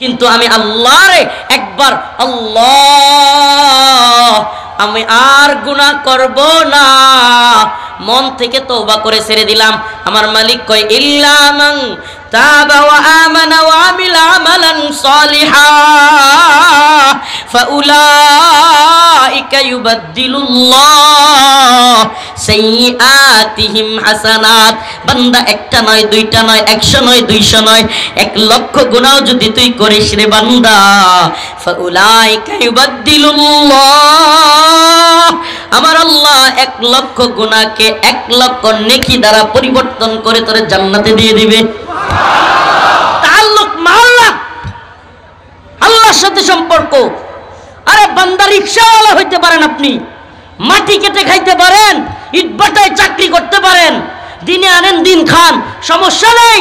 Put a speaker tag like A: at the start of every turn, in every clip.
A: কিন্তু আমি আল্লাহরে একবার আল্লাহ আমি আর গুনাহ করব না মন থেকে তওবা করে ছেড়ে দিলাম। আমার মালিক কয় ইল্লা মান তাবা ওয়া আমানা ওয়া আমিলা আমালান সালিহা ফাউলাইকা ইউবাদদিলুল্লাহ সাইয়্যাতিহিম হাসানাত। বান্দা একটা নয় দুইটা নয় 100 নয় 200 নয় 1 লক্ষ গুনাহ যদি তুই করিস রে বান্দা ফাউলাইকা ইউবাদদিলুল্লাহ আমার আল্লাহ 1 লক্ষ গুনাহকে 1 লক্ষ নেকি দ্বারা পরিবর্তন করে তোরে জান্নাতে দিয়ে দিবে। তাআল্লুক মাআল্লাহ আল্লাহর সাথে সম্পর্ক। আরে বান্দা রিকশাওয়ালা হইতে পারেন, আপনি মাটি কেটে খাইতে পারেন, ইটভাটায় চাকরি করতে পারেন, দিনে আনেন দিন খান, সমস্যা নেই।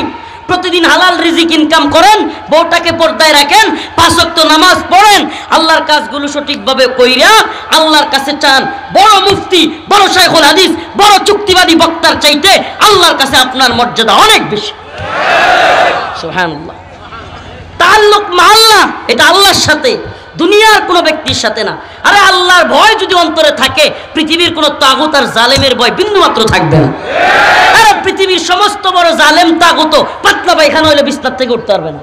A: প্রতিদিন হালাল রিজিক ইনকাম করেন, বউটাকে পর্দায় রাখেন, 5 ওয়াক্ত নামাজ পড়েন, আল্লাহর কাজগুলো সঠিকভাবে কইরা আল্লাহর কাছে চান। বড় মুফতি, বড় শাইখুল হাদিস, বড় চুক্তিবাদী বক্তার চাইতে আল্লাহর কাছে আপনার মর্যাদা অনেক বেশি। সুবহানাল্লাহ। তাআল্লুক মাআল্লাহ, এটা আল্লাহর সাথে, দুনিয়ার কোনো ব্যক্তির সাথে না। আরে আল্লাহর ভয় যদি অন্তরে থাকে, পৃথিবীর কোনো তাগুত আর জালেমের ভয় বিন্দুমাত্র থাকবে না। আরে পৃথিবীর সমস্ত বড় জালেম তাগুত পাতলা পায়খানা হইলে বিস্তার থেকে উঠতে পারবে না।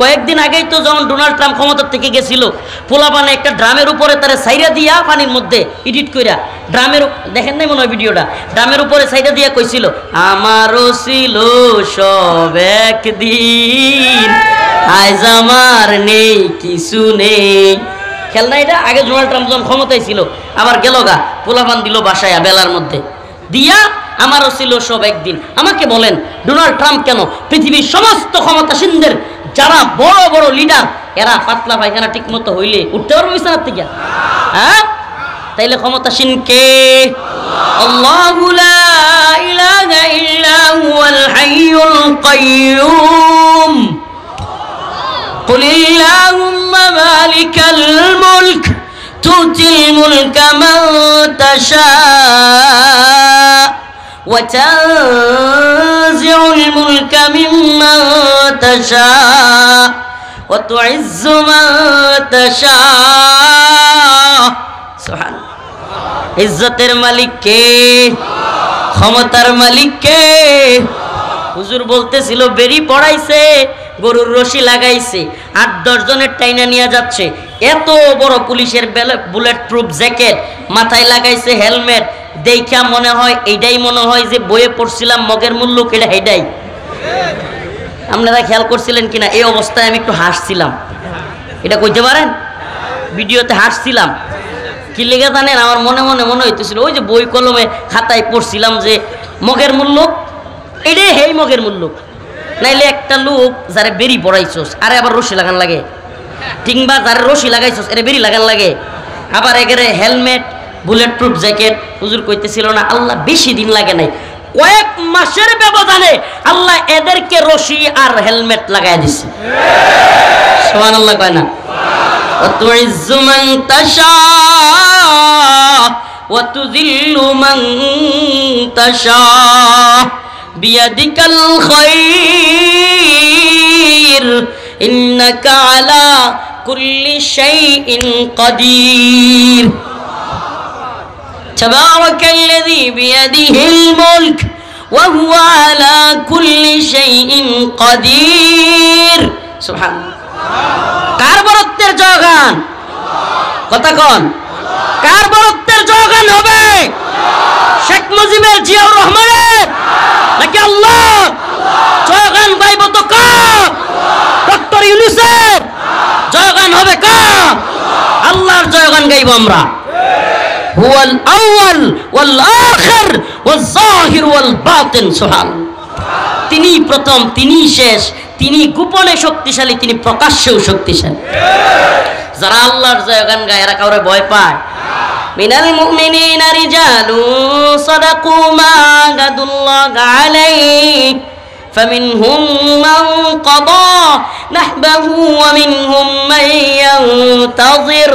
A: কয়েকদিন আগেই তো যখন ডোনাল্ড ট্রাম্প ক্ষমতার থেকে গেছিল, পোলাপানে একটা ড্রামের উপরে তারা সাইরা দিয়া পানির মধ্যে এডিট কইরা ড্রামের, দেখেন নাই মনে হয় ভিডিওটা, ড্রামের উপরে সাইরা দিয়া কইছিল আমারও ছিল সব একদিন আজ আমার নেই কিছু নেই। খেল না এটা? আগে ডোনাল্ড ট্রাম্প যখন ক্ষমতায় ছিল আবার গেল গা, পোলাপান দিল বাসায় বেলার মধ্যে দিয়া আমারও ছিল সব একদিন। আমাকে বলেন ডোনাল্ড ট্রাম্প কেন পৃথিবীর সমস্ত ক্ষমতাসীনদের যারা বড় বড় লিডার এরা পাতলা পায়খানা ঠিক মতো হইলে উঠতে পারবে বিছানার থেকে? হ্যাঁ, তাইলে ক্ষমতাসীন কে? আল্লাহু লা ইলাহা ইল্লা হুয়াল হাইয়ুল কাইয়্যুম قل اللهم مالك الملك تؤتي الملك من تشاء وتنزع الملك ممن تشاء وتعز من تشاء سبحان ইজ্জতের মালিক কে? ক্ষমতার মালিক কে? হুজুর বলতেছিল বেরি পড়াইছে, গরুর রশি লাগাইছে, 8-10 জনের টাইনা নিয়ে যাচ্ছে, এত বড় পুলিশের বুলেট প্রুফ জ্যাকেট মাথায় লাগাইছে, হেলমেট দেখা মনে হয় এইটাই মনে হয় যে বইয়ে পড়ছিলাম মগের মূল্য কেটে এইটাই। আপনারা খেয়াল করছিলেন কিনা এই অবস্থায় আমি একটু হাসছিলাম, এটা কইতে পারেন? ভিডিওতে হাসছিলাম কি লেগে জানেন? আমার মনে মনে হইতেছিল ওই যে বই কলমে খাতায় পড়ছিলাম যে মগের মূল্য এটাই, হেই মগের মূল্য। নাইলে একটা লোক যারে বেরি পড়াইছস আরে আবার রশি লাগান লাগে, কিংবা যারে রশি লাগাইছস এরে বেরি লাগান লাগে, আবার একেবারে হেলমেট বুলেট প্রুফ জ্যাকেট। হুজুর কইতেছিল না আল্লাহ বেশি দিন লাগে নাই, কয়েক মাসের ব্যবধানে আল্লাহ এদেরকে রশি আর হেলমেট লাগাই দিছে। সুবহানাল্লাহ কয় না? ওয়াতুইজ্জু মান তাশা ওয়া তুযিল্লু মান তাশা বিয়াদিকাল খায়র ইন্নাকা আলা কুল্লি শাইইন কাদির তাবারাকাল্লাযী বিয়াদিহিল মুলক ওয়া হুয়া আলা কুল্লি শাইইন কাদির। সুবহানাল্লাহ। কার বরত্বের জয়গান? কথা কোন? কার বরত্বের জয়গান হবে? শেখ মুজিবের, জিয়াউর রহমানের নাকি আল্লাহ? জয়গান গাইব তো কার? ডক্টর ইউনূসের জয়গান হবে কার? আল্লাহর জয়গান গাইব আমরা। হুয়াল আউয়াল ওয়াল আখির ওয়াল যাহির ওয়াল বাতিন। সুবহানাল্লাহ। তিনি প্রথম, তিনি শেষ, তিনি গোপনে শক্তিশালী, তিনি প্রকাশ্যেও শক্তিশালী। যারা আল্লাহর জয়গান গায় এরা কাউরে ভয় পায়? মিনাল মুমিনিনা রিজালুন সাদাকু মা আহাদুল্লাহ আলাইহি ফামিনহুম মান কাদা নাহবাহু ওয়া মিনহুম মান ইয়ানতাযির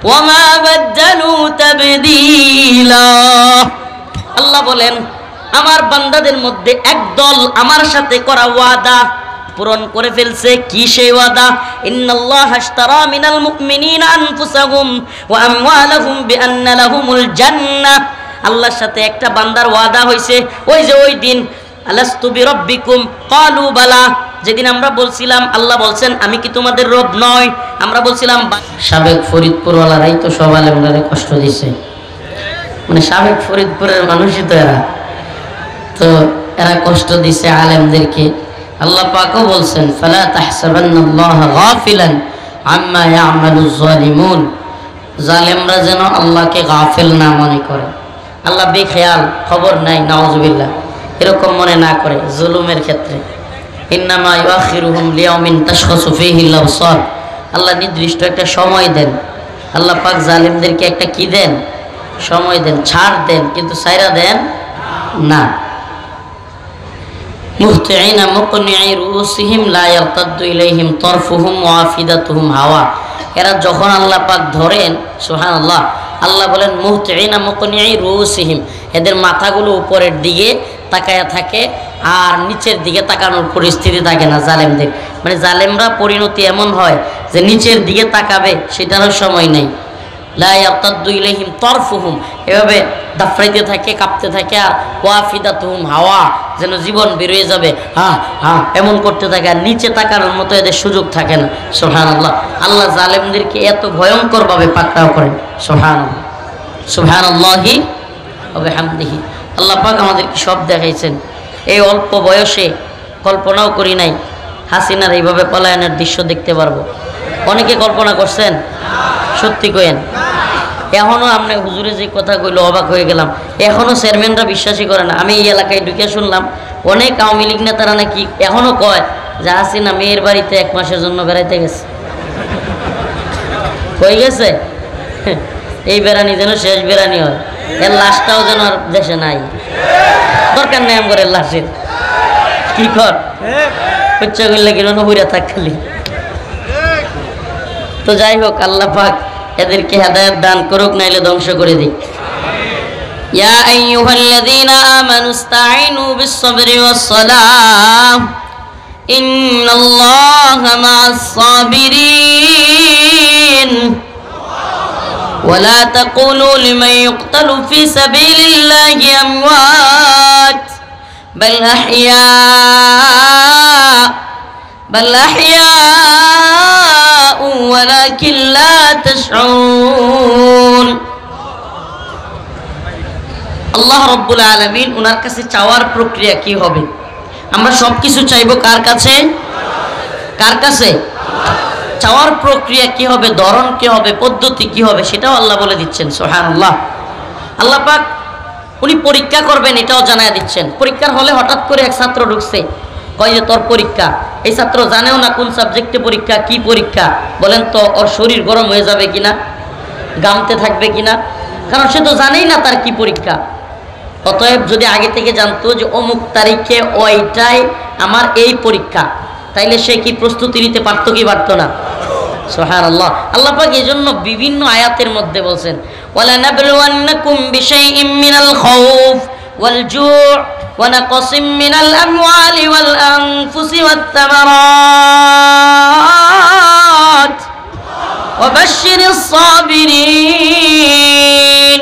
A: ওয়া মা বাদদালু তাবদীলা। আল্লাহ বলেন আমার বান্দাদের মধ্যে একদল আমার সাথে করা ওয়াদা পূরণ করে ফেলছে। কি সেই ওয়াদা? ইন্নাল্লাহা আশতারা মিনাল মুমিনিনা আনফুসাহুম ওয়া আমওয়ালাহুম বিআন্না লাহুমুল জান্নাহ। আল্লাহর সাথে একটা বান্দার ওয়াদা হইছে, ওই যে ওই দিন আলাস্তু বিরাব্বিকুম ক্বালু বালা, যেদিন আমরা বলছিলাম, আল্লাহ বলছেন আমি কি তোমাদের রব নয়? আমরা বলছিলাম সাবেক ফরিদপুরওয়ালারাই তো সব আলেমদের কষ্ট দিছে, মানে সাবেক ফরিদপুরের মানুষই তো এরা, তো এরা কষ্ট দিছে আলেমদেরকে। আল্লাহ পাকও বলছেন ফালা তাহসাবান্নাল্লাহা গাফিলান আম্মা ইয়ামালুজ জালিমুন, জালেমরা যেন আল্লাহকে গাফিল না মনে করে, আল্লাহ বেখেয়াল, খবর নাই, নাউজুবিল্লাহ, এরকম মনে না করে জুলুমের ক্ষেত্রে। ইন্নামা ইউআখিরুহুম লিয়াউমিন তাশখাসু ফীহিল আবসার, আল্লাহ নির্দিষ্ট একটা সময় দেন। আল্লাহ পাক জালিমদেরকে একটা কি দেন? সময় দেন, ছাড় দেন, কিন্তু সাইরা দেন না। মুহতিঈনা মুকনিঈ রুউসিহিম লা ইয়ারতাদ্দু ইলাইহিম তারফুহুম ওয়া আফিদাতুহুম হাওয়া, এরা যখন আল্লাহ পাক ধরেন, সুবহানাল্লাহ, আল্লাহ বলেন মুহতিঈনা মুকনিঈ রুউসিহিম, এদের মাথাগুলো উপরের দিকে তাকায়া থাকে আর নিচের দিকে তাকানোর পরিস্থিতি থাকে না জালেমদের। মানে জালেমরা পরিণতি এমন হয় যে নিচের দিকে তাকাবে সেটারও সময় নেই। লা ইয়ারতাদ্দু ইলাইহিম তারফুহুম, এভাবে দাফরাইতে থাকে, কাঁপতে থাকে, আর ওয়াফিদাতুহুম হাওয়া, যেন জীবন বেরিয়ে যাবে, হা হা এমন করতে থাকে, আর নিচে তাকানোর মতো এদের সুযোগ থাকে না। সুবহানাল্লাহ, আল্লাহ জালেমদেরকে এত ভয়ঙ্করভাবে পাকড়াও করেন। সুবহানাল্লাহ, সুবহানাল্লাহি ওয়া বিহামদিহি। আল্লাহ পাক আমাদেরকে সব দেখাইছেন। এই অল্প বয়সে কল্পনাও করি নাই হাসিনার এইভাবে পলায়নের দৃশ্য দেখতে পারবো। অনেকে কল্পনা করছেন? সত্যি কইেন। এখনো আপনি হুজুরে যে কথা কইলো অবাক হয়ে গেলাম, এখনো চেয়ারম্যানরা বিশ্বাসই করে না। আমি এই এলাকায় ঢুকে শুনলাম অনেক আওয়ামী লীগ নেতারা নাকি এখনো কয় যে হাসিনা মেয়ের বাড়িতে 1 মাসের জন্য বেড়াইতে গেছে। হয়ে গেছে এই বেড়ানি যেন শেষ বেড়ানি হয়, এর লাশটাও যেন আর দেশে নাই, দরকার নেই আমার লাশের। কি কর হচ্ছে করলে কিরণ হইরা থাক খালি। তো যাই হোক, আল্লাহ পাক এদেরকে হেদায়েত দান করুক, নাইলে ধ্বংস করে দিক। ইয়া আইয়ুহাল্লাযীনা আমানু ইসতাঈনু বিস-সাবরি ওয়াস-সালাহ ইন্নাল্লাহা মা'আস-সাবিরিন ওয়া লা তাকুলু লিমান ইউকতালু ফী সাবিলিল্লাহি আমওয়াত বাল আহইয়া ولكن لا تشعرون। আল্লাহ রাব্বুল আলামিন ওনার কাছে চাওয়ার প্রক্রিয়া কি হবে? আমরা সব কিছু চাইবো কার কাছে? কার কাছে? চাওয়ার প্রক্রিয়া কি হবে, ধরন কি হবে, পদ্ধতি কি হবে, সেটাও আল্লাহ বলে দিচ্ছেন। সুবহানাল্লাহ, আল্লাহ পাক উনি পরীক্ষা করবেন এটাও জানায় দিচ্ছেন। পরীক্ষার হলে হঠাৎ করে এক ছাত্র ঢুকছে, কয় যে তোর পরীক্ষা। এই ছাত্র জানেও না কোন সাবজেক্টে পরীক্ষা, কি পরীক্ষা। বলেন তো ওর শরীর গরম হয়ে যাবে কিনা, গামতে থাকবে কিনা, কারণ সে তো জানেই না তার কি পরীক্ষা। অতএব যদি আগে থেকে জানতো যে অমুক তারিখে ওইটাই আমার এই পরীক্ষা, তাইলে সে কি প্রস্তুতি নিতে পারতো কি পারতো না? সুবহানাল্লাহ, আল্লাহ পাক এজন্য বিভিন্ন আয়াতের মধ্যে বলছেন ওয়ালা নাবলুওয়ান্নাকুম বিশাইইম মিনাল খাউফ ওয়াল জু' ونقص من الأموال والأنفس والثمرات وبشر الصابرين।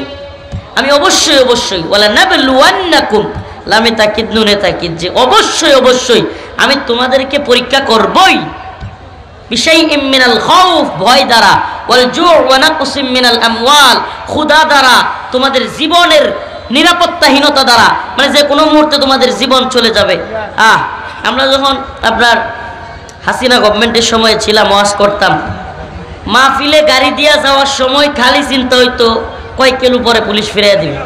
A: আমি অবশ্যই অবশ্যই ওয়ালা নাবলুওয়ান্নাকুম, লামে তাকিদ নুনে তাকিদ, যে অবশ্যই অবশ্যই আমি তোমাদেরকে পরীক্ষা করবই। বিশাইইম মিনাল খাউফ, ভয় দ্বারা, ওয়াল জু' ওয়া নাকসিম মিনাল আমওয়াল, ক্ষুধা দ্বারা, তোমাদের জীবনের নিরাপত্তাহীনতা দ্বারা, মানে যে কোনো মুহূর্তে তোমাদের জীবন চলে যাবে। আমরা যখন আপনার হাসিনা গভর্নমেন্টের সময় ছিলাম, ওয়াজ করতাম, মাহফিলে গাড়ি দিয়া যাওয়ার সময় খালি চিন্তা হইতো কয়েক কিলো পরে পুলিশ ফিরিয়ে দিবে।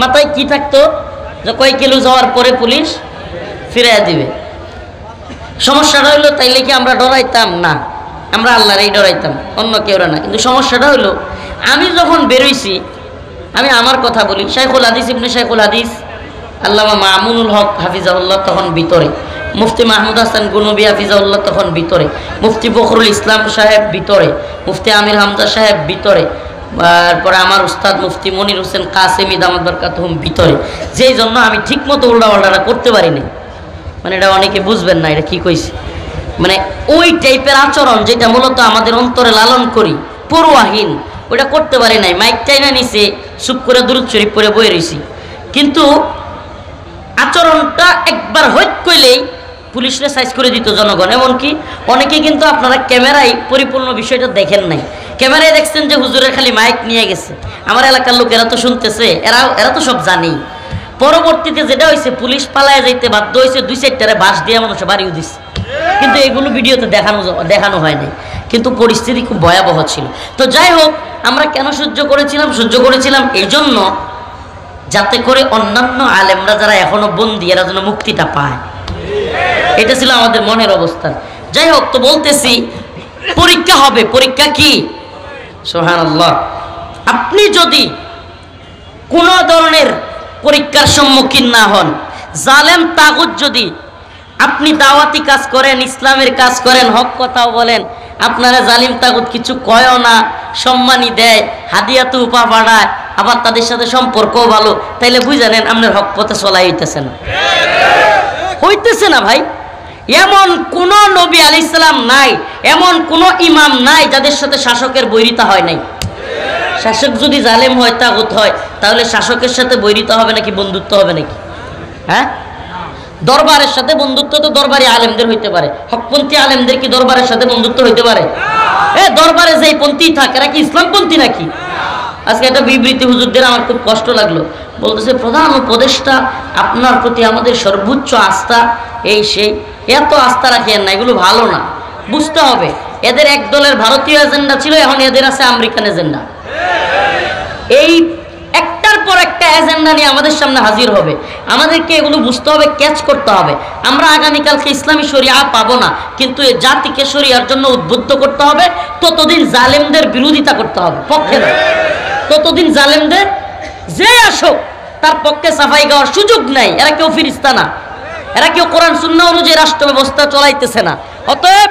A: মাথায় কি থাকতো যে কয়েক কিলো যাওয়ার পরে পুলিশ ফিরিয়ে দিবে। সমস্যাটা হইলো তাইলে কি আমরা ডরাইতাম না, আমরা আল্লাহরই ডরাইতাম, অন্য কেউ না। কিন্তু সমস্যাটা হইলো আমি যখন বেরোইছি, আমি আমার কথা বলি, শাইখুল হাদিস ইবনে শাইখুল হাদিস আল্লামা মামুনুল হক হাফিজাহুল্লাহ তখন ভিতরে, মুফতি মাহমুদ হাসান গুনবী হাফিজাহুল্লাহ তখন ভিতরে, মুফতি ফখরুল ইসলাম সাহেব ভিতরে, মুফতি আমির হামজা সাহেব ভিতরে, তারপরে আমার উস্তাদ মুফতি মনির হোসেন কাসেমি দামাত বরকাতুহুম ভিতরে। যেই জন্য আমি ঠিকমতো উল্টাপাল্টাটা করতে পারি না। মানে এটা অনেকে বুঝবেন না এটা কি কইছি, মানে ওই টাইপের আচরণ যেটা মূলত আমাদের অন্তরে লালন করি, পরোয়াহীন, ওটা করতে পারি নাই। মাইক টাইনা নিচে চুপ করে দুরূদ শরীফ পড়ে বয়ে রইছি, কিন্তু আচরণটা একবার হইত কইলেই পুলিশরে সাইজ করে দিত জনগণ। এমনকি অনেকে কিন্তু আপনারা ক্যামেরায় পরিপূর্ণ বিষয়টা দেখেন নাই, ক্যামেরায় দেখছেন যে হুজুরের খালি মাইক নিয়ে গেছে, আমার এলাকার লোক এরা তো শুনতেছে, এরা তো সব জানি। পরবর্তীতে যেটা হয়েছে, পুলিশ পালায় যাইতে বাধ্য হয়েছে, 2-4টারে বাঁশ দিয়ে মানুষ বাড়িও দিচ্ছে, কিন্তু এগুলো ভিডিওতে দেখানো হয় নাই, কিন্তু পরিস্থিতি খুব ভয়াবহ ছিল। তো যাই হোক, আমরা কেন সহ্য করেছিলাম এই জন্য, যাতে করে অন্যান্য আলেমরা যারা এখনো বন্দী এরা যেন মুক্তিটা পায়, এটা ছিল আমাদের মনের অবস্থা। যাই হোক, তো বলতেছি পরীক্ষা হবে। পরীক্ষা কি? সুবহানাল্লাহ। আপনি যদি কোন ধরনের পরীক্ষার সম্মুখীন না হন, জালেম তাগুত যদি আপনি দাওয়াতি কাজ করেন, ইসলামের কাজ করেন, হক কথাও বলেন, আপনারা জালিম তাগুত কিছু কয়ও না, সম্মানই দেয়, হাদিয়া তো উপা বাড়ায়, আবার তাদের সাথে সম্পর্কও ভালো, তাইলে বুঝানেন আপনার হক পথে চলাই হইতেছে না ভাই। এমন কোন নবী আলাইহিস সালাম নাই, এমন কোন ইমাম নাই যাদের সাথে শাসকের বৈরিতা হয় নাই। শাসক যদি জালেম হয়, তাগুত হয়, তাহলে শাসকের সাথে বৈরিতা হবে নাকি বন্ধুত্ব হবে নাকি? হ্যাঁ, দরবারের সাথে বন্ধুত্ব তো দরবারি আলেমদের হইতে পারে, হকপন্থী আলেমদের কি দরবারের সাথে বন্ধুত্ব হইতে পারে? দরবারে যেই পন্থী থাকে এরা কি ইসলামপন্থী নাকি? আজকে একটা বিবৃতি হুজুরদের আমার খুব কষ্ট লাগলো, বলতেছে প্রধান উপদেষ্টা আপনার প্রতি আমাদের সর্বোচ্চ আস্থা, এই সেই, এত আস্থা রাখেন না, এগুলো ভালো না। বুঝতে হবে, এদের এক দলের ভারতীয় এজেন্ডা ছিল, এখন এদের আছে আমেরিকান এজেন্ডা। এই একটার পর একটা এজেন্ডা নিয়ে আমাদের সামনে হাজির হবে, আমাদেরকে এগুলো বুঝতে হবে, ক্যাচ করতে হবে। আমরা আগামীকালকে ইসলামী শরিয়া পাবো না, কিন্তু এই জাতিকে শরিয়ার জন্য উদ্বুদ্ধ করতে হবে, ততদিন জালেমদের বিরোধিতা করতে হবে, পক্ষে না। ততদিন জালেমদের যে আসুক তার পক্ষে সাফাই গাওয়ার সুযোগ নাই। এরা কেউ ফিরিস্তা না, এরা কেউ কোরআন সুন্নাহ অনুযায়ী রাষ্ট্র ব্যবস্থা চলাইতেছে না। অতএব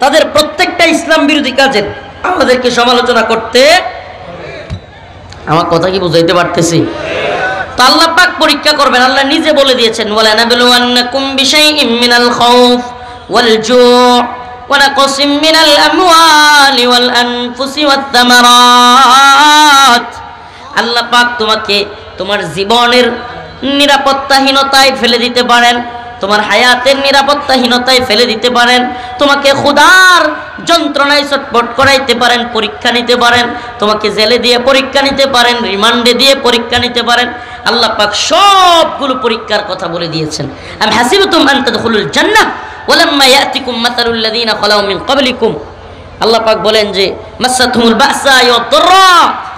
A: তাদের প্রত্যেকটা ইসলাম বিরোধী কাজের আমাদেরকে সমালোচনা করতে। আমার কথা কি বুঝাইতে পারতেছি? তো আল্লাহ পাক পরীক্ষা করবেন, আল্লাহ নিজে বলে দিয়েছেন, ওয়ালানাবলুওয়ান্নাকুম বিশাইইম মিনাল খাউফ ওয়াল জু' ওয়া নাকসিম মিনাল আমওয়ালি ওয়াল আনফুসি ওয়াত তামারাত। আল্লাহ পাক তোমাকে তোমার জীবনের নিরাপত্তাহীনতায় ফেলে দিতে পারেন, তোমার হায়াতের নিরাপত্তাহীনতায় ফেলে দিতে পারেন, তোমাকে ক্ষুধার যন্ত্রণায় ছটফট করাইতে পারেন, পরীক্ষা নিতে পারেন, তোমাকে জেলে দিয়ে পরীক্ষা নিতে পারেন, রিমান্ডে দিয়ে পরীক্ষা নিতে পারেন। আল্লাহ পাক সবগুলো পরীক্ষার কথা বলে দিয়েছেন। আম হাসিবতুম আন তাদখুলুল জান্নাহ ওয়ালাম্মা ইয়াতিকুম মাসালুল লাযিনা খালাউ মিন ক্বাবলিকুম। আল্লাহ পাক বলেন যে মাসাতহুমুল বাসা ওয়াদ দাররা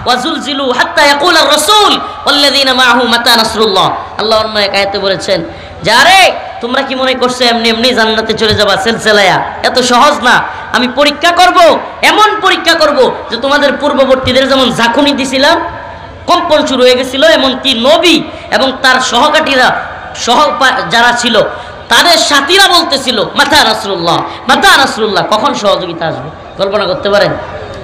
A: ওয়া যুলজিলু হাত্তা ইয়াকুলার রাসূল ওয়াল্লাযিনা মাআহু মাতা নাসরুল্লাহ। আল্লাহ অন্য এক আয়াতে বলেছেন, যারে তোমরা কি মনে করছো এমনি এমনি জান্নাতে চলে যাবা সেলসেলায়া? এত সহজ না। আমি পরীক্ষা করব, এমন পরীক্ষা করব যে তোমাদের পূর্ববর্তীদের যেমন ঝাঁকুনি দিছিলাম, কম্পন শুরু হয়ে গেছিল, এমনকি নবী এবং তার সহকাঠীরা যারা ছিল তাদের সাথীরা বলতেছিল মাতা নাসরুল্লাহ, মাতা নাসরুল্লাহ, কখন সহযোগিতা আসবে? কল্পনা করতে পারেন?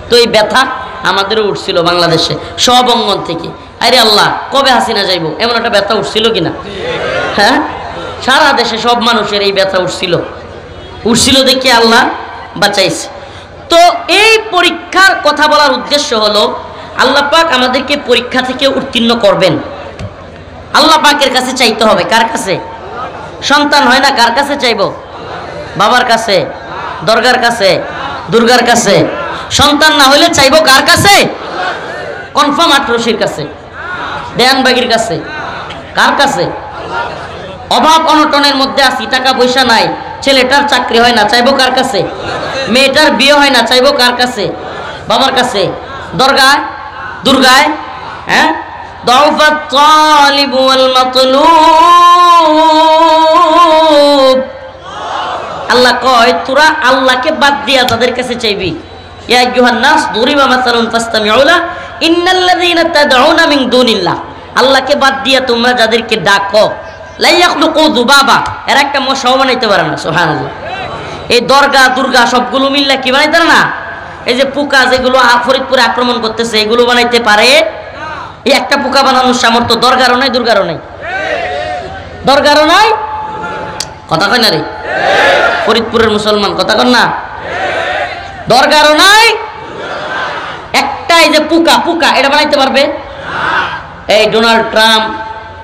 A: তো এই ব্যথা আমাদেরও উঠছিল বাংলাদেশে সব অঙ্গন থেকে। আরে আল্লাহ, কবে হাসিনা যাইব, এমন একটা ব্যথা উঠছিল কিনা? হ্যাঁ, সারা দেশে সব মানুষের এই ব্যথা উঠছিল দেখে আল্লাহ বাঁচাইছে। তো এই পরীক্ষার কথা বলার উদ্দেশ্য হলো, আল্লাহ পাক আমাদেরকে পরীক্ষা থেকে উত্তীর্ণ করবেন। আল্লাহ পাকের কাছে চাইতে হবে। কার কাছে? সন্তান হয় না, কার কাছে চাইব? বাবার কাছে, দরগার কাছে, দুর্গার কাছে। সন্তান না হলে চাইব কার কাছে? কনফার্ম আটরশির কাছে, দেয়ানবাগির কাছে। কার কাছে? অভাব অনটনের মধ্যে আছি, টাকা পয়সা নাই, ছেলেটার চাকরি হয় না, চাইবো কার কাছে? মেয়েটার বিয়ে হয় না, চাইবো কার কাছে? বাবার কাছে। দরগায়, দুর্গায়, হ্যাঁ, দাউফাত তালিব ওয়াল মাতলুব। আল্লাহ কয়, তোরা আল্লাহকে বাদ দিয়া যাদের কাছে চাইবি, ইয়া আইয়ুহান নাস দুরিবা মাসালুন ফাসতামিউ লা ইন্নাল্লাযীনা তাদউনা মিন দুনিল্লাহ। আল্লাহকে বাদ দিয়া তোমরা যাদেরকে ডাকো, লা ইয়াখলুকু যুবাবা, এরা একটা মশাও বানাইতে পারে না। সুবহানাল্লাহ। এই দরগা দুর্গা সবগুলো মিললে কি বানাইতে পারে না? এই যে পোকা যেগুলো ফরিদপুরে আক্রমণ করতেছে, এগুলো বানাইতে পারে? এই একটা পোকা বানানোর সামর্থ্য দরগারও নাই, দুর্গারও নাই, দরগারও নাই। কথা কয় না রে? ফরিদপুরের মুসলমান কথা কন না? দরগারও নাই, একটাই যে পুকা পুকা এটা বানাইতে পারবে? এই Donald Trump,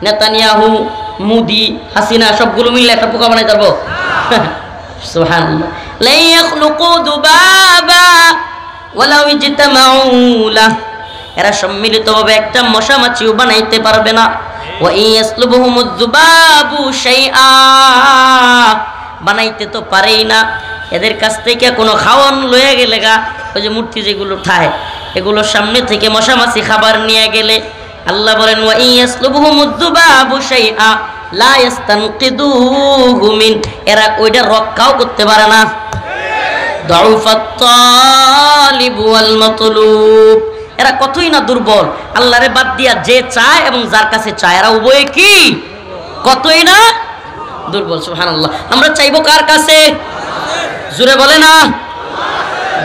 A: Netanyahu, Modi, Hasina সবগুলো মিলে একটা পোকা বানাইতে পারবো? সুবহানাল্লাহ। লা ইয়াখলুকু যুবাবা ওয়ালাউ ইজতামাউ লাহ, এরা সম্মিলিতভাবে একটা মশা মাছিও বানাইতে পারবে না। ওয়া ইয়াসলুবহুমুয যুবাবু শাইআ, বানাইতে তো পারেই না। এদের কাছ থেকে কোনো খাওয়ান লয়ে গেলে গা, ওই যে মূর্তি যেগুলো ঠায় এগুলোর সামনে থেকে মশা মাছি খাবার নিয়ে গেলে আল্লাহ বলেন ওয়া ইয়াসলুবহুমুয যুবাবু শাইআ লা ইস্তানকিদুহু মিন, এরা ওইটা রক্ষাও করতে পারে না। দাউফাত তালিব ওয়াল মাতলুব, এরা কতই না দুর্বল। আল্লাহরে বাদ দিয়া যে চায় এবং যার কাছে চায় এরা উভয়ে কি কতই না দুর্বল। সুবহানাল্লাহ। আমরা চাইবো কার কাছে? জোরে বলে না।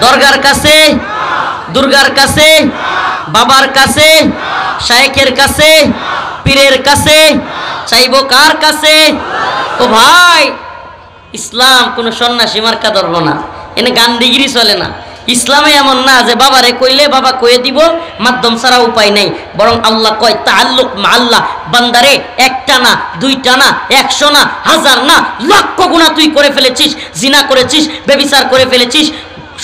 A: দরগার কাছে, দুর্গার কাছে, বাবার কাছে, শায়েখের কাছে, পীরের কাছে, চাইবো কার কাছে? ও ভাই, ইসলাম কোন সন্ন্যাসী মার্কা ধরবো না, এনে গান্ধিগিরি চলে না। ইসলামে এমন না যে বাবারে কইলে বাবা কয়ে দিব, মাধ্যম ছাড়া উপায় নেই। বরং আল্লাহ কয় তাআল্লুক মা আল্লাহ, বান্দারে একটা না, দুইটা না, 100 না, 1000 না, লক্ষ গুনাহ তুই করে ফেলেছিস। জিনা করেছিস, ব্যভিচার করে ফেলেছিস,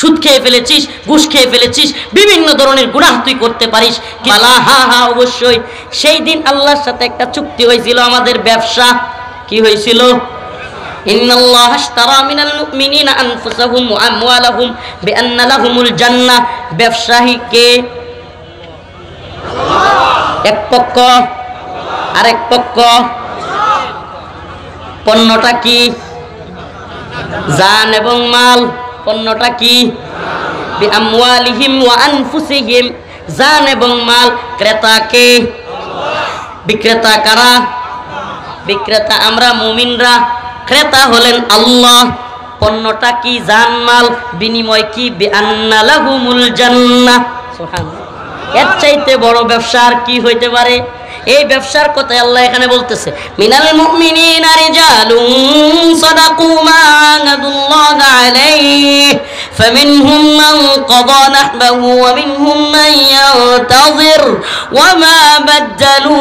A: সুদ খেয়ে ফেলেছিস, ঘুষ খেয়ে ফেলেছিস, বিভিন্ন ধরনের গুনাহ তুই করতে পারিস। হ্যাঁ অবশ্যই। সেই দিন আল্লাহর সাথে একটা চুক্তি হয়েছিল, আমাদের ব্যবসা কি হয়েছিল? ইন্নাল্লাহা আশতারা মিনাল মুমিনিনা আনফুসাহুম ওয়া আমওয়ালাহুম বিআন্না লাহুমুল জান্নাহ। ব্যবসায়ী কে? এক পক্ষ, আরেক পক্ষ। পণ্যটা কি? জান এবং মাল। পণ্যটা কি? বিআমওয়ালিহিম ওয়া আনফুসিহিম, জান এবং মাল। ক্রেতা কে? বিক্রেতা কারা? বিক্রেতা আমরা মুমিনরা, ক্রেতা হলেন আল্লাহ। পণ্যটা কি? জান মাল। বিনিময় কি? বিআন্না লাহুমুল জান্নাহ। সুবহানাল্লাহ। এর চাইতে বড় ব্যবসা আর কি হইতে পারে? এই ব্যবসার কথা আল্লাহ এখানে বলতেছে, মিনাল মুমিনিনা রিজালুন সাদাকু মা আহাদুল্লাহ আলাইহি ফামিনহুম মান ক্বাদা নাহবাহু ওয়া মিনহুম মান ইয়ানতাযির ওয়া মা বাদদালু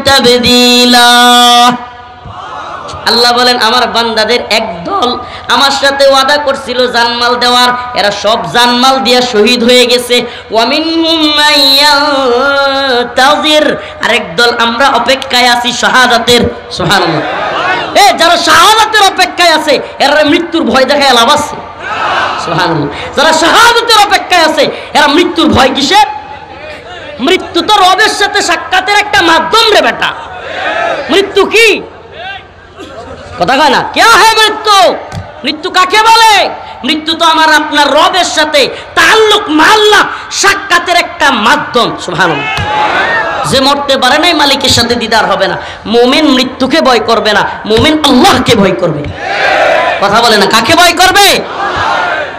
A: তাবদীলা। আল্লাহ বলেন আমার বান্দাদের একদল আমার সাথে ওয়াদা করছিল জানমাল দেওয়ার, এরা সব জানমাল দিয়া শহীদ হয়ে গেছে। ওয়া মিনহুম মান ইয়ানতাযির, আরেক দল আমরা অপেক্ষায় আছি শাহাদাতের। সুবহানাল্লাহ। এই যারা শাহাদাতের অপেক্ষায় আছে এরা মৃত্যুর ভয় দেখায় লাভ আছে? সুবহানাল্লাহ। যারা শাহাদাতের অপেক্ষায় আছে এরা মৃত্যুর ভয় কিসের? মৃত্যু তো রবের সাথে সাক্ষাতের একটা মাধ্যম রে বেটা। মৃত্যু কি? কথা কয় না। কে হয় মৃত্যু? মৃত্যু কাকে বলে? মৃত্যু তো আমার আপনার রবের সাথে তাআল্লুক মা আল্লাহ, সাক্ষাতের একটা মাধ্যম। সুবহানাল্লাহ। যে মরতে পারে নাই মালিকের সাথে দিদার হবে না। মুমিন মৃত্যুকে ভয় করবে না, মুমিন আল্লাহকে ভয় করবে। কথা বলে না। কাকে ভয় করবে?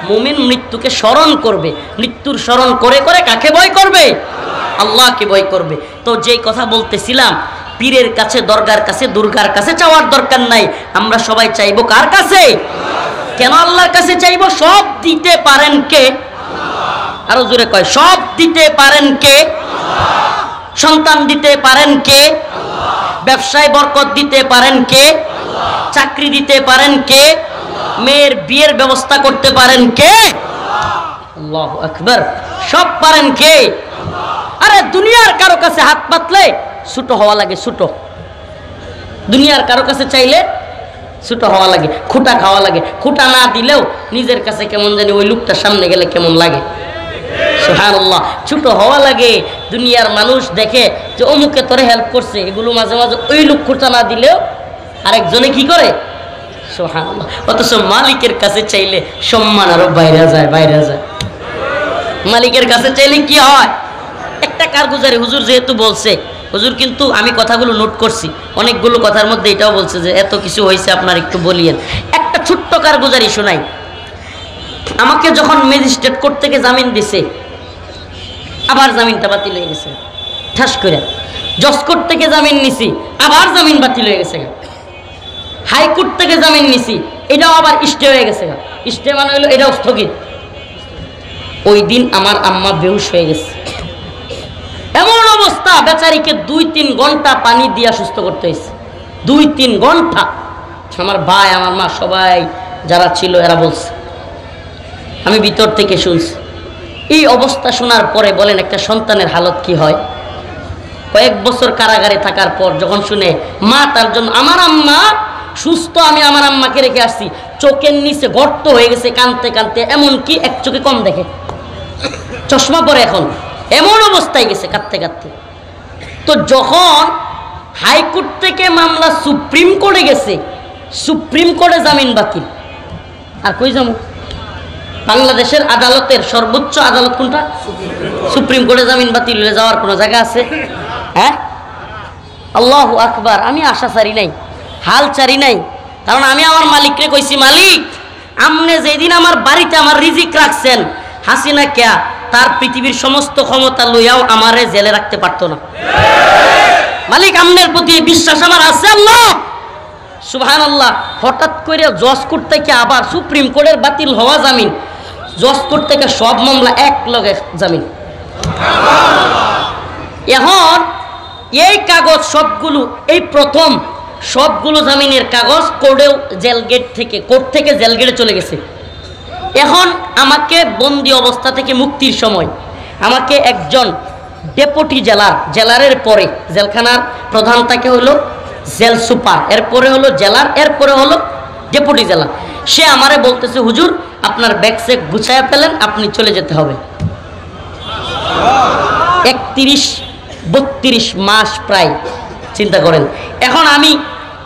A: মুমিন মৃত্যুকে স্মরণ করবে। মৃত্যুর স্মরণ করে করে কাকে ভয় করবে? আল্লাহকে ভয় করবে। তো যেই কথা বলতেছিলাম, পীরের কাছে, দরগার কাছে, দুর্গার কাছে চাওয়ার দরকার নাই। আমরা সবাই চাইবো কার কাছে? কেন আল্লাহর কাছে চাইবো? সব দিতে পারেন কে? আরো জোরে কয়, সব দিতে পারেন কে? সন্তান দিতে পারেন কে? ব্যবসায় বরকত দিতে পারেন কে? চাকরি দিতে পারেন কে? মেয়ের বিয়ের ব্যবস্থা করতে পারেন কে? আল্লাহু আকবার। সব পারেন কে? আরে দুনিয়ার কারো কাছে হাত পাতলে ছোট হওয়া লাগে, ছোট। দুনিয়ার কারো কাছে চাইলে ছোট হওয়া লাগে, খুঁটা খাওয়া লাগে। খুঁটা না দিলেও নিজের কাছে কেমন জানি ওই লোকটার সামনে গেলে কেমন লাগে। সুবহানাল্লাহ। ছোট হওয়া লাগে। দুনিয়ার মানুষ দেখে যে অমুকে তোরে হেল্প করছে, এগুলো মাঝে মাঝে ওই লোক খুঁটা না দিলেও আরেকজনে কি করে? সুবহানাল্লাহ। অথচ মালিকের কাছে চাইলে সম্মান আরো বাইরে যায়, বাইরে যায়। মালিকের কাছে চাইলে কি হয়? একটা কারগুজারি হুজুর যেহেতু বলছে, হুজুর কিন্তু আমি কথাগুলো নোট করছি, অনেকগুলো কথার মধ্যে এটাও বলছে যে এত কিছু হয়েছে আপনার একটু বলিয়েন। একটা ছোট্ট কারগুজারি শোনাই। আমাকে যখন ম্যাজিস্ট্রেট কোর্ট থেকে জামিন দিছে, আবার জামিনটা বাতিল হয়ে গেছে ঠাস করে। জজ কোর্ট থেকে জামিন নিছি, আবার জামিন বাতিল হয়ে গেছে। হাইকোর্ট থেকে জামিন নিছি, এটাও আবার স্টে হয়ে গেছে। স্টে মানে হলো এটাও স্থগিত। ওই দিন আমার আম্মা বেহুশ হয়ে গেছে। এমন অবস্থা, বেচারিকে 2-3 ঘন্টা পানি দিয়া সুস্থ করতে হয়েছে। 2-3 ঘন্টা। আমার ভাই, আমার মা, সবাই যারা ছিল এরা বলছে, আমি ভিতর থেকে শুনছি। এই অবস্থা শোনার পরে বলেন একটা সন্তানের হালত কি হয়? কয়েক বছর কারাগারে থাকার পর যখন শুনে মা তার জন্য, আমার আম্মা সুস্থ, আমি আমার আম্মাকে রেখে আসছি, চোখের নিচে গর্ত হয়ে গেছে কাঁদতে কাঁদতে, এমনকি এক চোখে কম দেখে, চশমা পরে এখন, এমন অবস্থায় গেছে কাঁদতে কাঁদতে। তো যখন হাইকোর্ট থেকে মামলা সুপ্রিম কোর্টে গেছে, সুপ্রিম কোর্টে জামিন বাতিল। আর কই যাবো? বাংলাদেশের আদালতের সর্বোচ্চ আদালত কোনটা? সুপ্রিম কোর্টে জামিন বাতিল হলে যাওয়ার কোনো জায়গা আছে? হ্যাঁ, আল্লাহু আকবার। আমি আশা ছাড়ি নাই, হাল ছাড়ি নাই, কারণ আমি আমার মালিককে কইছি, মালিক আপনি যেদিন আমার বাড়িতে আমার রিজিক রাখছেন, হাসিনা কেয়া তার পৃথিবীর সমস্ত ক্ষমতা লইয়াও আমারে জেলে রাখতে পারতো না। মালিক আপনার প্রতি বিশ্বাস আমার আছে। আল্লাহ সুবহানাল্লাহ। হঠাৎ করে জজ কোর্ট থেকে আবার সুপ্রিম কোর্টের বাতিল হওয়া জামিন, জজ কোর্ট থেকে সব মামলা এক লগে জামিন। এখন এই কাগজ সবগুলো, এই প্রথম সবগুলো জামিনের কাগজ কোর্টেও জেল গেট থেকে, কোর্ট থেকে জেল গেটে চলে গেছে। এখন আমাকে বন্দি অবস্থা থেকে মুক্তির সময় আমাকে একজন ডেপুটি জেলারের পরে, জেলখানার প্রধান তাকে হলো জেল সুপার, এরপরে হলো জেলার, এরপরে হলো ডেপুটি জেলার, সে আমারে বলতেছে, হুজুর আপনার ব্যাগ চেক গুছায়া ফেলেন, আপনি চলে যেতে হবে। 31-32 মাস প্রায়, চিন্তা করেন। এখন আমি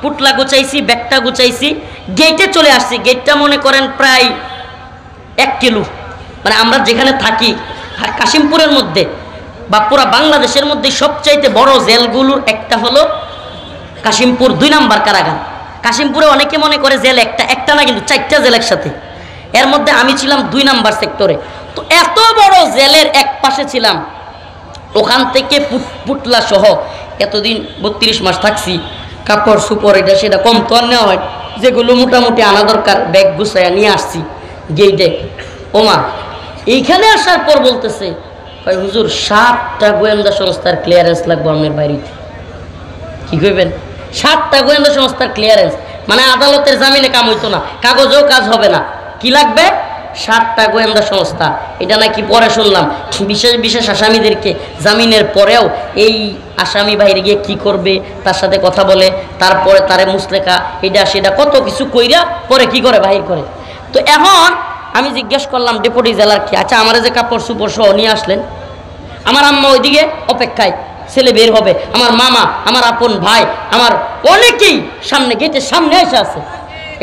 A: পুটলা গুছাইছি, ব্যাগটা গুছাইছি, গেটে চলে আসছি। গেটটা মনে করেন প্রায় 1 কিলো, মানে আমরা যেখানে থাকি কাশিমপুরের মধ্যে বা পুরা বাংলাদেশের মধ্যে সবচাইতে বড় জেলগুলোর একটা হলো কাশিমপুর 2 নাম্বার কারাগার। কাশিমপুরে অনেকে মনে করে জেল একটা না, কিন্তু 4টা জেল একসাথে। এর মধ্যে আমি ছিলাম 2 নাম্বার সেক্টরে। তো এত বড় জেলের এক পাশে ছিলাম, ওখান থেকে পুটলা সহ এতদিন 32 মাস থাকছি, কাপড় সুপড় এটা সেটা কম তো আর নেওয়া হয়, যেগুলো মোটামুটি আনা দরকার ব্যাগ গুছাইয়া নিয়ে আসছি গেইটে। ওমা এইখানে আসার পর বলতেছে, ভাই হুজুর 7টা গোয়েন্দা সংস্থার ক্লিয়ারেন্স লাগবে আপনার বাড়িতে। কি কইবেন? 7টা গোয়েন্দা সংস্থার ক্লিয়ারেন্স, মানে আদালতের জামিনে কাম হইতো না, কাগজেও কাজ হবে না। কি লাগবে? 7টা গোয়েন্দা সংস্থা। এটা নাকি পরে শুনলাম বিশেষ বিশেষ আসামিদেরকে জামিনের পরেও এই আসামি বাইরে গিয়ে কি করবে, তার সাথে কথা বলে, তারপরে তারে মুসলেখা এটা সেটা কত কিছু কইরা পরে কি করে বাহির করে। তো এখন আমি জিজ্ঞেস করলাম ডেপুটি জেলার কি, আচ্ছা আমার যে কাপড় সুপড় সহ নিয়ে আসলেন। আমার আম্মা ওইদিকে অপেক্ষায়, ছেলে বের হবে, আমার মামা, আমার আপন ভাই, আমার অনেকেই সামনে গেটের সামনে এসে আছে।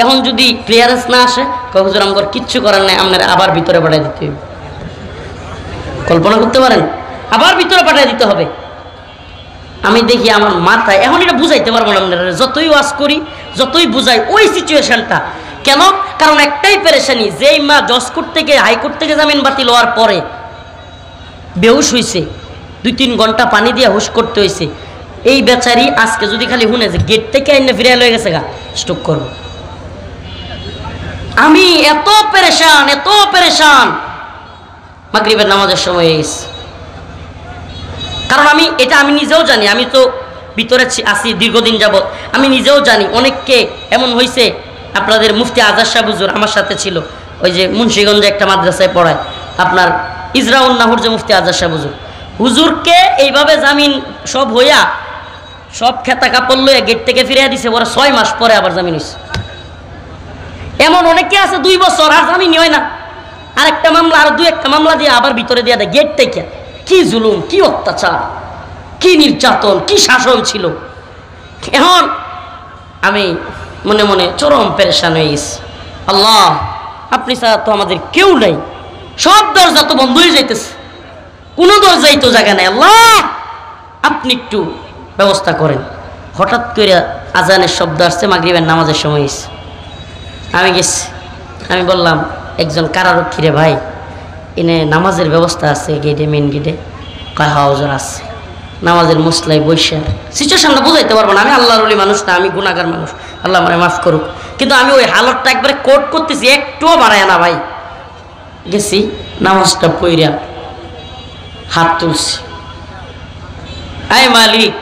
A: এখন যদি ক্লিয়ারেন্স না আসে, হুজুর আমার কিচ্ছু করার নাই, আপনার আবার ভিতরে পাঠিয়ে দিতে হবে। কল্পনা করতে পারেন? আবার ভিতরে পাঠিয়ে দিতে হবে। আমি দেখি আমার মাথায়, এখন এটা বুঝাইতে পারবো না আপনারা, যতই ওয়াজ করি, যতই বুঝাই ওই সিচুয়েশনটা। কেন? কারণ একটাই পেরেশানি, যেই মা জজ কোর্ট থেকে হাইকোর্ট থেকে জামিন বাতিল হওয়ার পরে বেহুশ হয়েছে, 2-3 ঘন্টা পানি দিয়ে হুশ করতে হয়েছে, এই বেচারি আজকে যদি খালি শুনে যে গেট থেকে আইনে ফিরে লয়ে গেছে গা, স্ট্রোক করবো। আমি এত পেরেশান মাগরিবের নামাজের সময় এসে, কারণ আমি নিজেও জানি, আমি তো ভিতরে আছি দীর্ঘদিন যাবত, আমি নিজেও জানি অনেককে এমন হয়েছে। আপনাদের মুফতি আজাদ সাহেব হুজুর আমার সাথে ছিল, ওই যে মুন্সিগঞ্জে একটা মাদ্রাসায় পড়ায়, আপনার ইজরাউল নাহুর যে মুফতি আজাদ সাহেব হুজুরকে এইভাবে জামিন সব হইয়া সব খেতা কাপড় লইয়া গেট থেকে ফিরিয়ে দিছে, ওরা 6 মাস পরে আবার জামিন হয়েছে। এমন অনেকে আছে 2 বছর আর জামিন হয় না, আরেকটা মামলা আর 2-1টা মামলা দিয়ে আবার ভিতরে দিয়ে দেয় গেট থেকে। কি জুলুম, কি অত্যাচার, কি নির্যাতন, কি শাসন ছিল। এখন আমি মনে মনে চরম পেরেশান হয়ে গেছি। আল্লাহ আপনি ছাড়া তো আমাদের কেউ নাই, সব দরজা তো বন্ধ হয়ে যাইতেছে, কোনো দরজাই তো জায়গা নেই। আল্লাহ আপনি একটু ব্যবস্থা করেন। হঠাৎ করে আজানের শব্দ আসছে, মাগরিবের নামাজের সময় এসে আমি গেছি। আমি বললাম একজন কারারক্ষী, রে ভাই এনে নামাজের ব্যবস্থা আছে গেটে, মেন গেটে? কয় হ্যাঁ হুজুর আছে। নামাজের মুসলাই বৈশা সিচুয়েশনটা বুঝাইতে পারবো না। আমি আল্লাহর ওলি মানুষ না, আমি গুনাহগার মানুষ, আল্লাহ আমারে মাফ করুক। কিন্তু আমি ওই হালতটা একবারে কোট করতেছি, একটুও বাড়ায় না ভাই। গেছি নামাজটা পইরা হাত তুলছি, আয় মালিক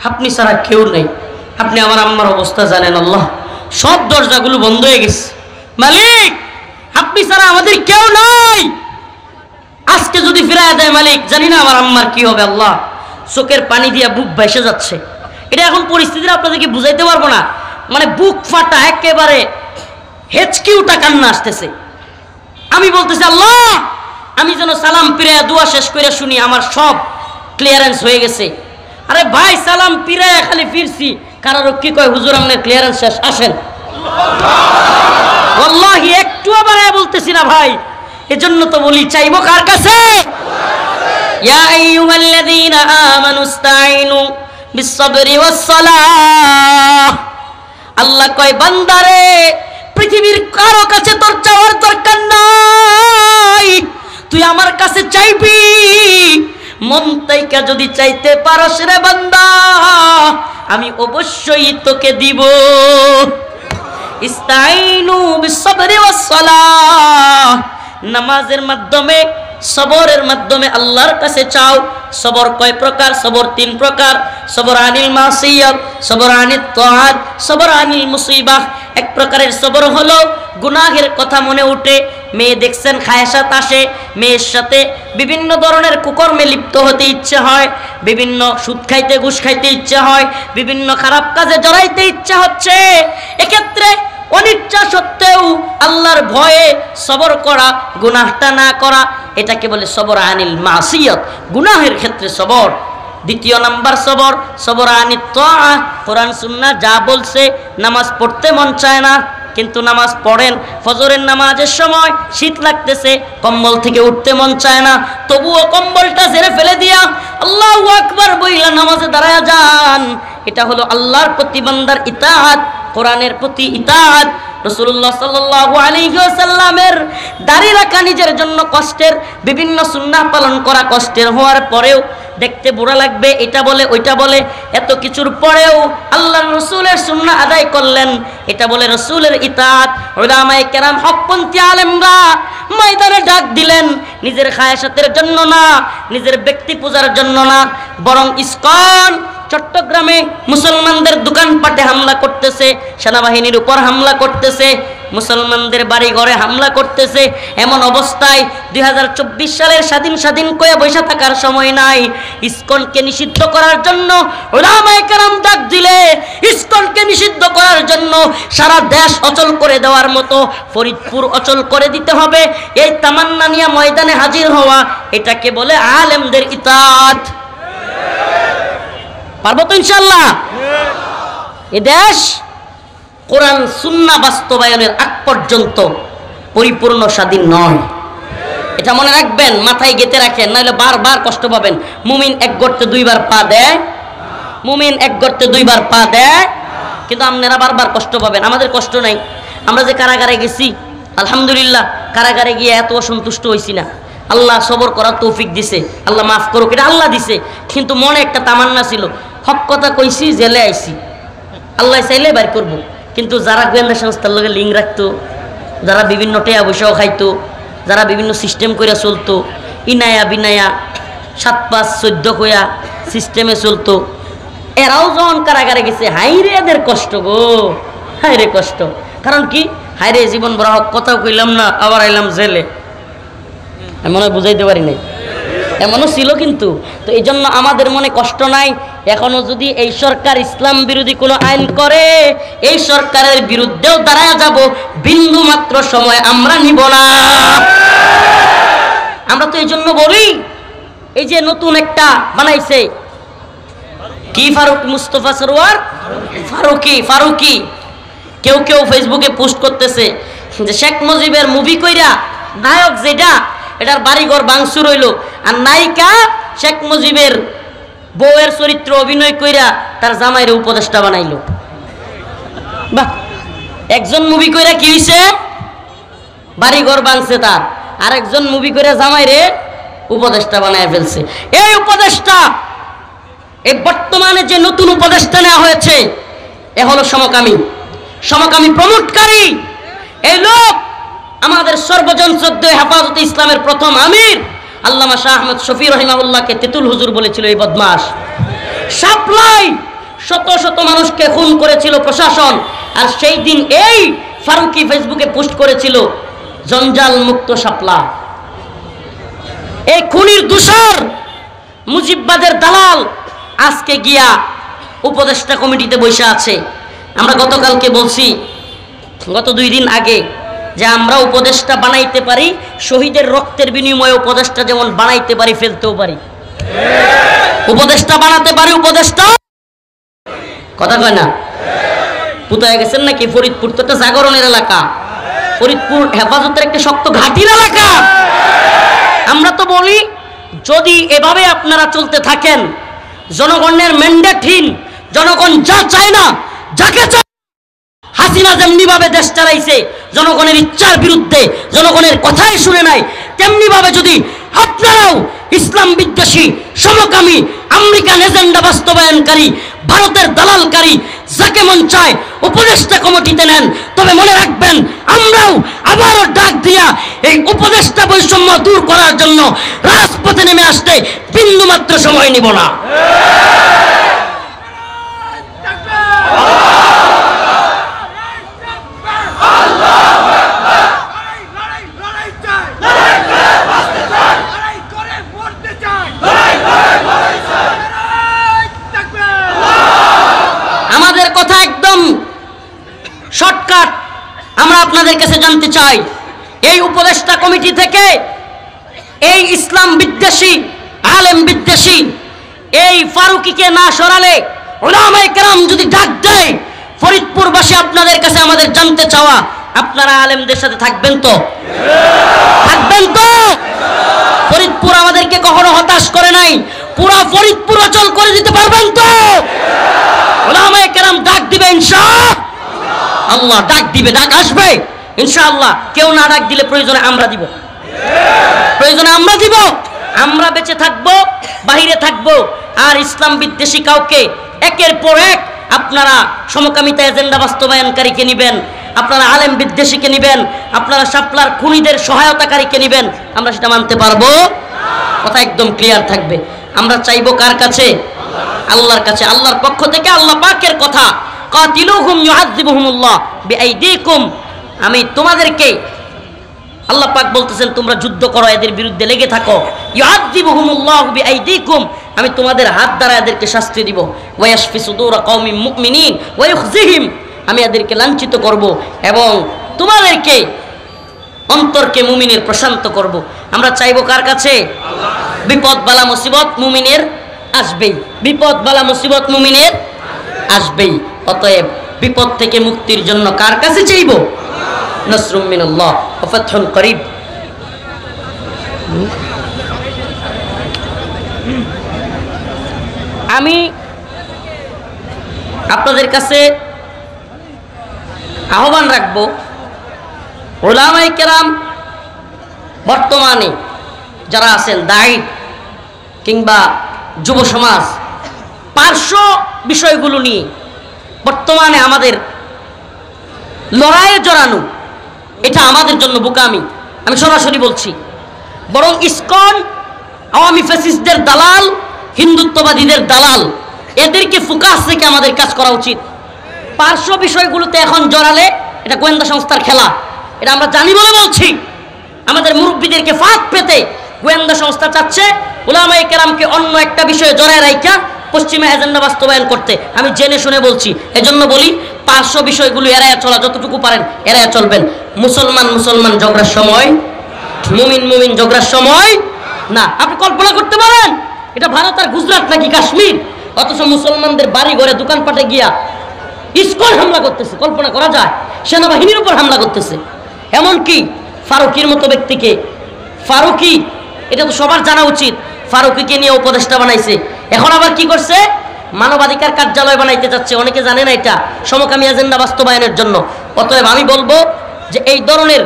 A: আপনি ছাড়া কেউ নেই, আপনি আমার আম্মার অবস্থা জানেন আল্লাহ, সব দরজাগুলো বন্ধ হয়ে গেছে, মালিক আপনি ছাড়া আমাদের কেউ নাই, আজকে যদি ফিরায় দেয় মালিক জানি না আমার আম্মার কি হবে আল্লাহ। চোখের পানি দিয়া বুক ভেসে যাচ্ছে। এটা এখন পরিস্থিতিটা আপনাদেরকে বুঝাইতে পারবো না, মানে বুক ফাটা একেবারে হেঁচকি উঠা কান্না আসতেছে। আমি বলতেছি আল্লাহ আমি যেন সালাম ফিরাইয়া দোয়া শেষ করে শুনি আমার সব ক্লিয়ারেন্স হয়ে গেছে। আরে ভাই সালাম ফিরাইয়া খালি ফিরছি, কারোর কি কয় হুজুর আপনার ক্লিয়ারেন্স শেষ, আসেন। ওয়াল্লাহি একটু আবার বলতেছি না ভাই, এজন্য তো বলি চাইবো কার কাছে? ইয়া আইয়ুহাল্লাযীনা আমানুস্তাঈনু বিস-সাবরি ওয়াস-সালাহ। আল্লাহ কয় বান্দারে পৃথিবীর কারো কাছে তোর চাওয়ার দরকার নাই, তুই আমার কাছে চাইবি। মন থেকে যদি চাইতে পারস রে বান্দা, আমি অবশ্যই তোকে দিব। ইস্তাঈনু বিস-সাবরি ওয়াস-সালাহ, নামাজের মাধ্যমে সবরের মাধ্যমে আল্লাহর কাছে চাও। সবর কয় প্রকার? সবর তিন প্রকার। সবর আনিল মাসিয়াত, সবর আনিত তাআত, সবর আনিল মুসিবাহ। এক প্রকারের সবর হলো গুনাহের কথা মনে উঠে, মেয়ে দেখছেন খায়সাত আসে, মেয়ের সাথে বিভিন্ন ধরনের কুকর্মে লিপ্ত হতে ইচ্ছে হয়, বিভিন্ন সুদ খাইতে ঘুষ খাইতে ইচ্ছে হয়, বিভিন্ন খারাপ কাজে জড়াইতে ইচ্ছা হচ্ছে, এক্ষেত্রে অনিচ্ছা সত্ত্বেও আল্লাহর ভয়ে সবর করা, গুনাহটা না করা, এটাকে বলে সবর আনিল মাসিয়াত, গুনাহের ক্ষেত্রে সবর। দ্বিতীয় নাম্বার সবর, সবর আনিত তাআত। কোরআন সুন্নাহ যা বলছে, নামাজ পড়তে মন চায় না কিন্তু নামাজ পড়েন, ফজরের নামাজের সময় শীত লাগতেছে, কম্বল থেকে উঠতে মন চায় না, তবুও কম্বলটা ঝেড়ে ফেলে দিয়া আল্লাহু আকবার বইলা নামাজে দাঁড়ায়া যান। এটা হলো আল্লাহর প্রতি বান্দার ইতাআত, কোরআনের প্রতি ইতাআত। রাসূলুল্লাহ সাল্লাল্লাহু আলাইহি ওয়াসাল্লামের দাড়ি রাখা নিজের জন্য কষ্টের, বিভিন্ন সুন্নাহ পালন করা কষ্টের হওয়ার পরেও, দেখতে বুড়া লাগবে এটা বলে ওইটা বলে, এত কিছুর পরেও আল্লাহর রাসূলের সুন্নাহ আদায় করলেন, এটা বলে রাসূলের ইতাআত। উলামায়ে কেরাম হকপন্থী আলেমরা ময়দানে ডাক দিলেন, নিজের খায়সাতের জন্য না, নিজের ব্যক্তি পূজার জন্য না, বরং ইসকন চট্টগ্রামে মুসলমানদের দোকানপাটে হামলা করতেছে, সেনাবাহিনীর উপর হামলা করতেছে, মুসলমানদের বাড়ি ঘরে হামলা করতেছে। এমন অবস্থায় 2024 সালের স্বাধীন কয়ে বসে থাকার সময় নাই। ইসকনকে নিষিদ্ধ করার জন্য উলামায়ে কেরাম ডাক দিলে, ইসকনকে নিষিদ্ধ করার জন্য সারা দেশ অচল করে দেওয়ার মতো ফরিদপুর অচল করে দিতে হবে, এই তামান্না নিয়ে ময়দানে হাজির হওয়া, এটাকে বলে আলেমদের ইতাআত। পারবো তো ইনশাআল্লাহ? এ দেশ কোরআন সুন্নাহ বাস্তবায়নের আগ পর্যন্ত পরিপূর্ণ স্বাধীন নয়, এটা মনে রাখবেন, মাথায় গেঁথে রাখেন, নাহলে বারবার কষ্ট পাবেন। মুমিন এক গর্তে দুইবার পা দেয়, মুমিন এক গর্তে দুইবার পা দেয়, কিন্তু আপনারা বারবার কষ্ট পাবেন। আমাদের কষ্ট নাই। আমরা যে কারাগারে গেছি, আলহামদুলিল্লাহ, কারাগারে গিয়ে এত অসন্তুষ্ট হইছি না। আল্লাহ সবর করার তৌফিক দিছে, আল্লাহ মাফ করুক, এটা আল্লাহ দিছে। কিন্তু মনে একটা তামান্না ছিল, হক কথা কইছি, জেলে আইছি, আল্লাহ চাইলে বাইর করব। কিন্তু যারা গোয়েন্দা সংস্থার লগে লিঙ্ক রাখতো, যারা বিভিন্ন টেয়া পয়সাও খাইতো, যারা বিভিন্ন সিস্টেম করে চলতো, ইনায়া বিনায়া 7-5-14 কইয়া সিস্টেমে চলতো, এরাও যখন কারাগারে গেছে, হাইরে এদের কষ্ট গো, হাইরে কষ্ট। কারণ কি, হাইরে জীবন বড় হক কথাও কইলাম না, আবার আইলাম জেলে, এমন বুঝাইতে পারি নাই, এমনও ছিল। কিন্তু তো এই জন্য আমাদের মনে কষ্ট নাই। এখনো যদি এই সরকার ইসলাম বিরোধী কোনো আইন করে, এই সরকারের বিরুদ্ধেও দাঁড়ায় যাব, বিন্দু মাত্র সময় আমরা নিব না। আমরা তো এই জন্য বলি, এই যে নতুন একটা বানাইছে কি, ফারুক মুস্তফা সরওয়ার ফারুকি, কেউ কেউ ফেসবুকে পোস্ট করতেছে যে শেখ মুজিবের মুভি কইরা নায়ক যেটা, এটার বাড়িঘর ভাঙচুর হইল, আর নায়িকা শেখ মুজিবের বউয়ের চরিত্র অভিনয় কইরা তার জামাইরে উপদেষ্টা বানাইলো। বাহ, একজন মুভি কইরা কি হইছে, বাড়িঘর ভাঙছে তার, আর একজন মুভি কইরা জামাইরে উপদেষ্টা বানায় ফেলছে। এই উপদেষ্টা এই বর্তমানে যে নতুন উপদেষ্টা নেওয়া হয়েছে এ হলো সমকামী প্রমোটকারী। এই লোক আমাদের সর্বজন শ্রদ্ধেয় হেফাজতে ইসলামের প্রথম আমির আল্লামা শাহ আহমদ শফি রহিমাহুল্লাহকে তেতুল হুজুর বলেছিল এই বদমাশ। সাপ্লাই শত শত মানুষকে খুন করেছিল প্রশাসন, আর সেই দিন এই ফারুকি ফেসবুকে পোস্ট করেছিল জঞ্জাল মুক্ত শাপলা। এই খুনির দূষর মুজিববাদের দালাল আজকে গিয়া উপদেষ্টা কমিটিতে বসে আছে। আমরা গতকালকে বলছি, গত 2 দিন আগে, যে আমরা উপদেষ্টা বানাইতে পারি, শহীদের রক্তের বিনিময়ে উপদেষ্টা যেমন বানাইতে পারি, ফেলতেও পারি। উপদেষ্টা বানাতে পারি, উপদেষ্টা কথা কয় না। পুতায় গেছেন নাকি? ফরিদপুর তো একটা জাগরণের এলাকা, ফরিদপুর হেফাজতের একটা শক্ত ঘাটির এলাকা। আমরা তো বলি যদি এভাবে আপনারা চলতে থাকেন, জনগণের ম্যান্ডেটহীন, জনগণ যা চায় না, যাকে চায়, হাসিনা যেমনি ভাবে দেশ চালাইছে জনগণের ইচ্ছার বিরুদ্ধে, জনগণের কথাই শুনে নাই, তেমনি ভাবে যদি আপনারাও ইসলাম বিদ্বেষী, সমকামী, আমেরিকান এজেন্ডা বাস্তবায়নকারী, ভারতের দালালকারী যাকে মন চায় উপদেষ্টা কমিটিতে নেন, তবে মনে রাখবেন আমরাও আবারও ডাক দিয়া এই উপদেষ্টা বৈষম্য দূর করার জন্য রাজপথে নেমে আসতে বিন্দুমাত্র সময় নিব না। আমাদের কথা একদম শর্টকাট। আমরা আপনাদের কাছে জানতে চাই, এই উপদেষ্টা কমিটি থেকে এই ইসলাম বিদ্বেষী, আলেম বিদ্বেষী এই ফারুকিকে না সরালে, উলামায়ে কেরাম যদি ডাক দেয়, ফরিদপুরবাসী আপনাদের কাছে আমাদের জানতে চাওয়া, আপনারা আলেমদের সাথে থাকবেন তো? থাকবেন তো? ফরিদপুর আমাদেরকে কখনো হতাশ করে নাই, পুরা ফরিদপুর অচল করে দিতে পারবেন তো? উলামায়ে কেরাম ডাক দিবে ইনশাআল্লাহ, ডাক দিবে, ডাক আসবে ইনশাআল্লাহ। কেউ না ডাক দিলে প্রয়োজনে আমরা দিব, প্রয়োজনে আমরা দিব। আমরা বেঁচে থাকবো, বাহিরে থাকবো, আর ইসলাম বিদ্বেষী কাউকে একের পর এক আপনারা সমকামিতা এজেন্ডা বাস্তবায়নকারীকে নিবেন, আপনারা আলেম বিদ্বেষীকে নিবেন, আপনারা শাপলার খুনিদের সহায়তাকারীকে নিবেন, আমরা সেটা মানতে পারবো? কথা একদম ক্লিয়ার থাকবে। আমরা চাইবো কার কাছে? আল্লাহর কাছে। আল্লাহর পক্ষ থেকে আল্লাহ পাকের কথা, কাতিলুহুম ইউআযিবুহুমুল্লাহ বিআইদিকুম, আমি তোমাদেরকে, আল্লাহ পাক বলতেছেন তোমরা যুদ্ধ করো, এদের বিরুদ্ধে লেগে থাকো। ইউআযিবুহুমুল্লাহু বিআইদিকুম, আমি তোমাদের হাত দ্বারা এদেরকে শাস্তি দিব। ওয়া ইয়াশফি সুদুরা কওমিন মুমিনিন ওয়া ইউখজিহিম, আমি এদেরকে লাঞ্ছিত করব এবং তোমাদেরকে, অন্তরকে মুমিনের প্রশান্ত করব। আমরা চাইবো কার কাছে? বিপদ বালা মুসিবত মুমিনের আসবেই, বিপদ বালা মুসিবত মুমিনের আসবেই। অতএব বিপদ থেকে মুক্তির জন্য কার কাছে চাইবো? নাসরুম মিনাল্লাহ ওয়া ফাতহুন করিব। আমি আপনাদের কাছে আহ্বান রাখবো, উলামায়ে কেরাম বর্তমানে যারা আছেন, দায়ী কিংবা যুব সমাজ, পার্শ্ব বিষয়গুলো নিয়ে বর্তমানে আমাদের লড়াইয়ে জড়ানো, এটা আমাদের জন্য বোকামি। আমি সরাসরি বলছি, বরং ইসকন আওয়ামী ফ্যাসিস্টদের দালাল, হিন্দুত্ববাদীদের দালাল, এদেরকে ফোকাস রেখে আমাদের কাজ করা উচিত। পার্শ্ব বিষয়গুলোতে এখন জড়ালে এটা গোয়েন্দা সংস্থার খেলা, এটা আমরা জানি বলে বলছি। আমাদের মুরব্বীদেরকে ফাঁক পেতে গোয়েন্দা সংস্থা চাচ্ছে উলামায়ে কেরামকে অন্য একটা বিষয়ে জড়ায় রাইখা পশ্চিমা এজেন্ডা বাস্তবায়ন করতে। আমি জেনে শুনে বলছি, এজন্য বলি পার্শ্ব বিষয়গুলো এড়াইয়া চলা, যতটুকু পারেন এড়াইয়া চলবেন। মুসলমান মুসলমান ঝগড়ার সময়, মুমিন মুমিন ঝগড়ার সময় না। আপনি কল্পনা করতে পারেন এটা ভারত আর গুজরাট নাকি কাশ্মীর, অথচ মুসলমানদের বাড়ি ঘরে দোকানপাটে গিয়া ইসকন হামলা করতেছে। কল্পনা করা যায়? সেনাবাহিনীর উপর হামলা করতেছে। এমনকি ফারুকির মতো ব্যক্তিকে, ফারুকি, এটা তো সবার জানা উচিত, ফারুকিকে নিয়ে উপদেষ্টা বানাইছে। এখন আবার কি করছে? মানবাধিকার কার্যালয় বানাইতে যাচ্ছে। অনেকে জানে না এটা সমকামী এজেন্ডা বাস্তবায়নের জন্য। অতএব আমি বলবো যে এই ধরনের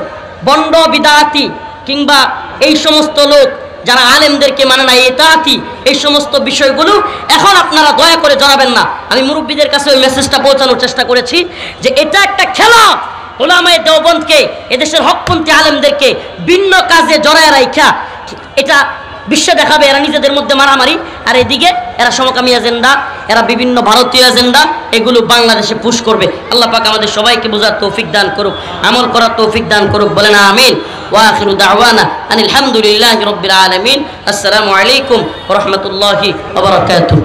A: বন্ড বিদাতি কিংবা এই সমস্ত লোক যারা আলেমদেরকে মানে না ইতাআতি, এই সমস্ত বিষয়গুলো এখন আপনারা দয়া করে জানাবেন না। আমি মুরব্বীদের কাছে ওই মেসেজটা পৌঁছানোর চেষ্টা করেছি যে এটা একটা খেলা। উলামায়ে দেওবন্দকে, এদেশের হকপন্থী আলেমদেরকে ভিন্ন কাজে জড়ায় রাখা এটা বিশ্ব দেখাবে এরা নিজেদের মধ্যে মারামারি, আর এদিকে এরা সমকামী এজেন্ডা, এরা বিভিন্ন ভারতীয় এজেন্ডা এগুলো বাংলাদেশে পুশ করবে। আল্লাহ পাক আমাদের সবাইকে বোঝার তৌফিক দান করুক, আমল করার তৌফিক দান করুক, বলেন আমিন। ওয়া আখিরু দাওয়ানা আনিল হামদুলিল্লাহি রাব্বিল আলামিন। আসসালামু আলাইকুম ওয়া রাহমাতুল্লাহি ওয়া বারাকাতুহু।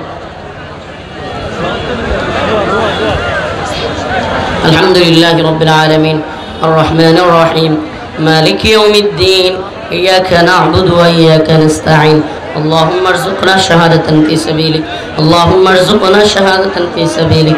A: আলহামদুলিল্লাহি রাব্বিল আলামিন আর রহমানির রহিম মালিকি ইয়াউমিদ্দিন إياك نعبد وإياك نستعين اللهم ارزقنا شهادة في سبيلك اللهم ارزقنا شهادة في سبيلك